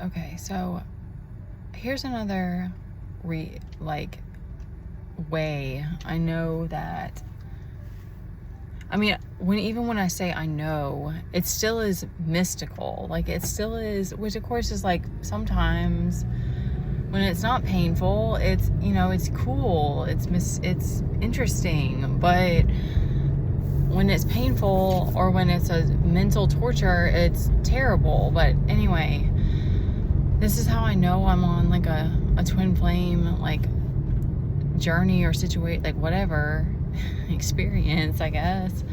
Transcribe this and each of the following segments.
Okay, so here's another way I know that. I mean, even when I say I know, it still is mystical. Like, it still is, which of course is like, sometimes when it's not painful, it's, it's cool, it's interesting. But when it's painful or when it's a mental torture, it's terrible. But anyway, this is how I know I'm on like a twin flame like journey or situation, like whatever experience, I guess.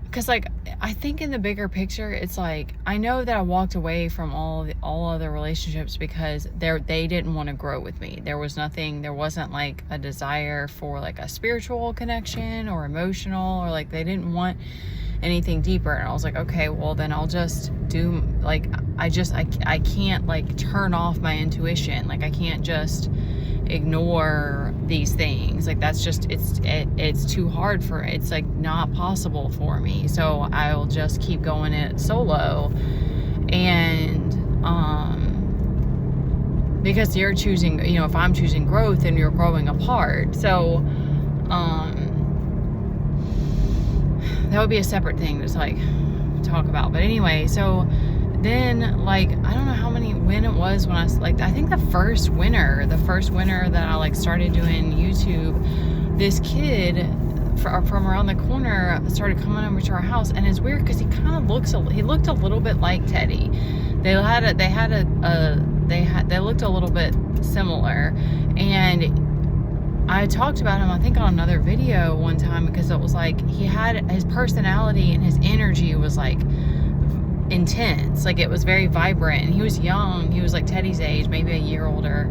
Because like I think in the bigger picture, it's like I know that I walked away from all other relationships because they didn't want to grow with me. There wasn't like a desire for like a spiritual connection or emotional, or like they didn't want anything deeper. And I was like, okay, well then I'll just do like I can't like turn off my intuition. Like I can't just ignore these things. Like that's just it's too hard it's like not possible for me. So I'll just keep going it solo. And because you're choosing, if I'm choosing growth and you're growing apart. So that would be a separate thing to like talk about. But anyway, so then like I don't know when it was when I like I think the first winter that I like started doing YouTube, this kid from around the corner started coming over to our house. And it's weird because he looked a little bit like Teddy. They looked a little bit similar. And I talked about him, I think, on another video one time, because it was like he had his personality and his energy was like intense. Like it was very vibrant, and he was young. He was like Teddy's age, maybe a year older.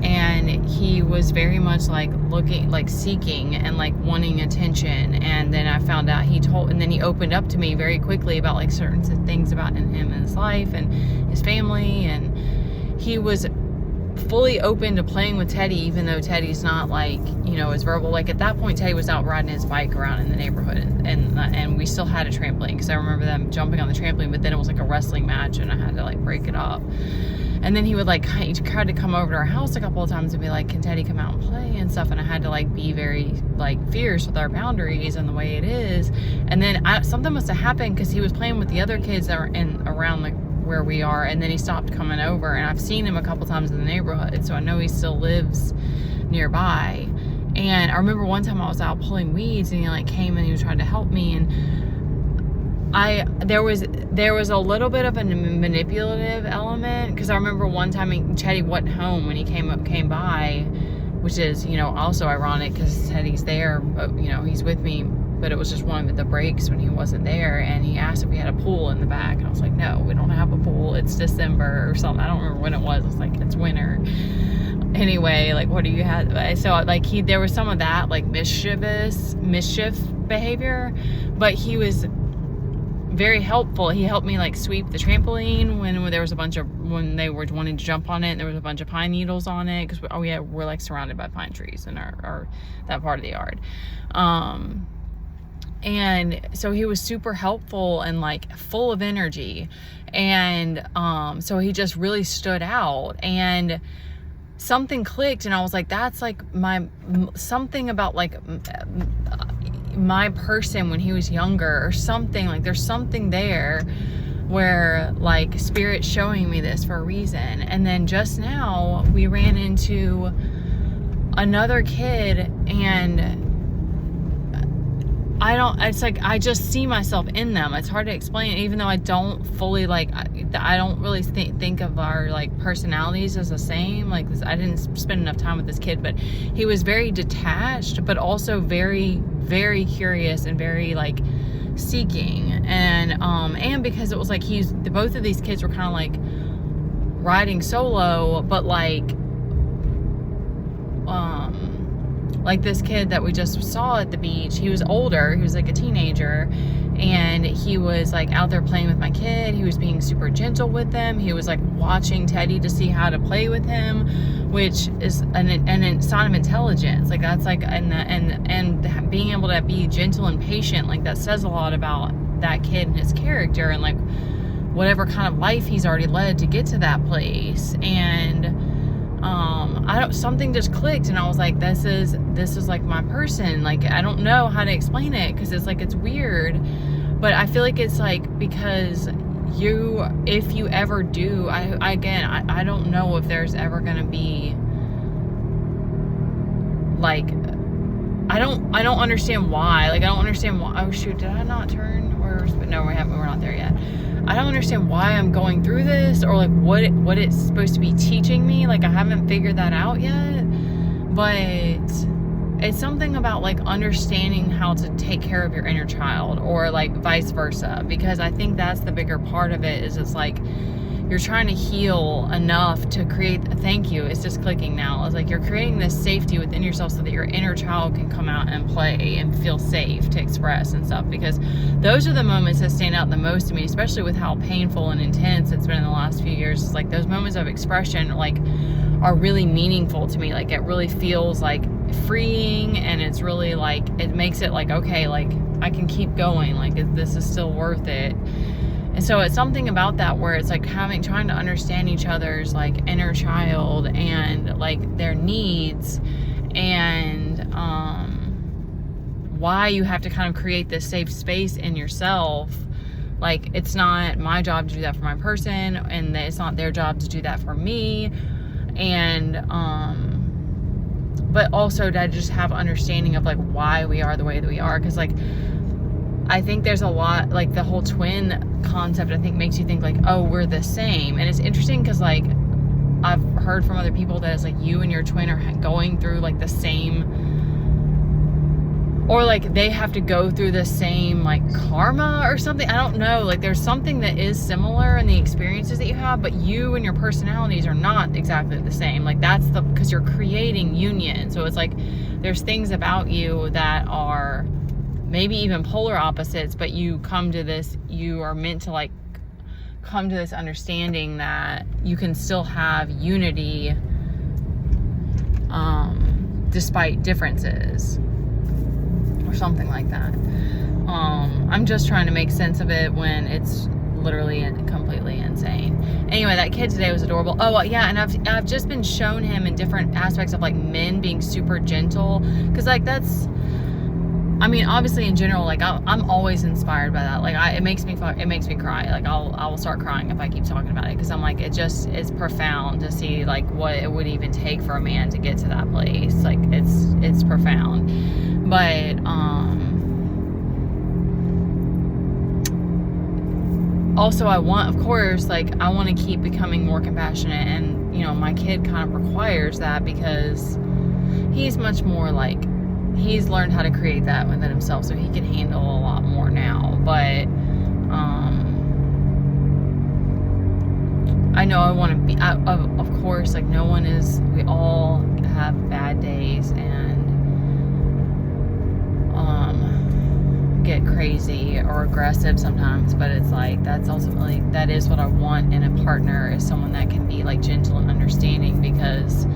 And he was very much like looking, like seeking and like wanting attention. And then I found out and then he opened up to me very quickly about like certain things about him and his life and his family. And he was fully open to playing with Teddy, even though Teddy's not like, as verbal. Like at that point, Teddy was out riding his bike around in the neighborhood, and we still had a trampoline, because I remember them jumping on the trampoline. But then it was like a wrestling match, and I had to like break it up. And then he tried to come over to our house a couple of times and be like, can Teddy come out and play and stuff? And I had to like be very like fierce with our boundaries and the way it is. And then something must have happened, because he was playing with the other kids that were around where we are, and then he stopped coming over. And I've seen him a couple times in the neighborhood, so I know he still lives nearby. And I remember one time I was out pulling weeds, and he like came and he was trying to help me, and there was a little bit of a manipulative element, because I remember one time Teddy wasn't home when he came by, which is also ironic, because Teddy's there, but he's with me. But it was just one of the breaks when he wasn't there, and he asked if we had a pool in the back, and I was like, no, we don't have a pool. It's December or something. I don't remember when it was. I was like, it's winter. Anyway, like, what do you have? So like there was some of that like mischief behavior, but he was very helpful. He helped me like sweep the trampoline when there was when they were wanting to jump on it, and there was a bunch of pine needles on it, because we're like surrounded by pine trees in our that part of the yard. And so he was super helpful and like full of energy. And so he just really stood out, and something clicked, and I was like, that's like something about like my person when he was younger, or something. Like there's something there where like spirit's showing me this for a reason. And then just now we ran into another kid, and it's like I just see myself in them. It's hard to explain, even though I don't fully like, I don't really think of our like personalities as the same. Like this, I didn't spend enough time with this kid, but he was very detached, but also very, very curious and very like seeking. And because it was like both of these kids were kind of like riding solo, but like this kid that we just saw at the beach, he was older, he was like a teenager, and he was like out there playing with my kid. He was being super gentle with them. He was like watching Teddy to see how to play with him, which is an sign of intelligence. Like that's like, and being able to be gentle and patient, like that says a lot about that kid and his character, and like whatever kind of life he's already led to get to that place. And something just clicked, and I was like, this is like my person. Like, I don't know how to explain it, because it's like, it's weird, but I feel like it's like, because if you ever do, I don't know if there's ever gonna be, like, I don't understand why. Like, I don't understand why. Oh shoot, did I not turn? No, we're not there yet. I don't understand why I'm going through this, or like what it's supposed to be teaching me. Like, I haven't figured that out yet, but it's something about like understanding how to take care of your inner child, or like vice versa, because I think that's the bigger part of it. Is it's like you're trying to heal enough to create, thank you, it's just clicking now. It's like you're creating this safety within yourself so that your inner child can come out and play and feel safe to express and stuff, because those are the moments that stand out the most to me, especially with how painful and intense it's been in the last few years. It's like those moments of expression like are really meaningful to me. Like, it really feels like freeing, and it's really like, it makes it like, okay, like I can keep going, like this is still worth it. And so it's something about that where it's like trying to understand each other's like inner child and like their needs, and why you have to kind of create this safe space in yourself. Like, it's not my job to do that for my person, and it's not their job to do that for me. And but also to just have understanding of like why we are the way that we are, because like I think there's a lot, like the whole twin concept, I think makes you think like, oh, we're the same. And it's interesting because like I've heard from other people that it's like you and your twin are going through like the same, or like they have to go through the same like karma or something. I don't know, like there's something that is similar in the experiences that you have, but you and your personalities are not exactly the same. Like that's because you're creating union. So it's like there's things about you that are maybe even polar opposites, but you are meant to like come to this understanding that you can still have unity despite differences, or something like that. I'm just trying to make sense of it when it's literally and completely insane. Anyway, that kid today was adorable. Oh yeah, and I've just been shown him in different aspects of like men being super gentle, because like that's, I mean, obviously in general, like I'm always inspired by that. Like it makes me cry. Like I will start crying if I keep talking about it, because I'm like, it's profound to see like what it would even take for a man to get to that place. Like it's profound. But also I want to keep becoming more compassionate, and you know, my kid kind of requires that, because he's much more like, he's learned how to create that within himself, so he can handle a lot more now. But I know I want to be, of course, like no one is, we all have bad days and get crazy or aggressive sometimes, but it's like that's ultimately, that is what I want in a partner, is someone that can be like gentle and understanding, because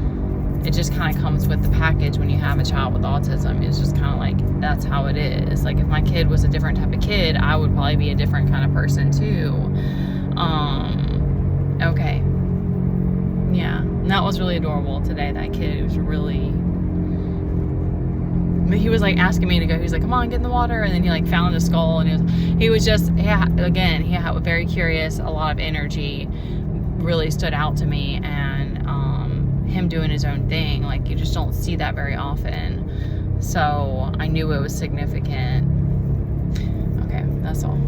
it just kind of comes with the package when you have a child with autism. It's just kind of like, that's how it is. Like if my kid was a different type of kid, I would probably be a different kind of person too. Okay. Yeah. And that was really adorable today. That kid was really, he was like asking me to go. He was like, come on, get in the water. And then he like found his skull, and he was just, again, he had very curious, a lot of energy, really stood out to me. And him doing his own thing, like you just don't see that very often. So I knew it was significant. Okay, that's all.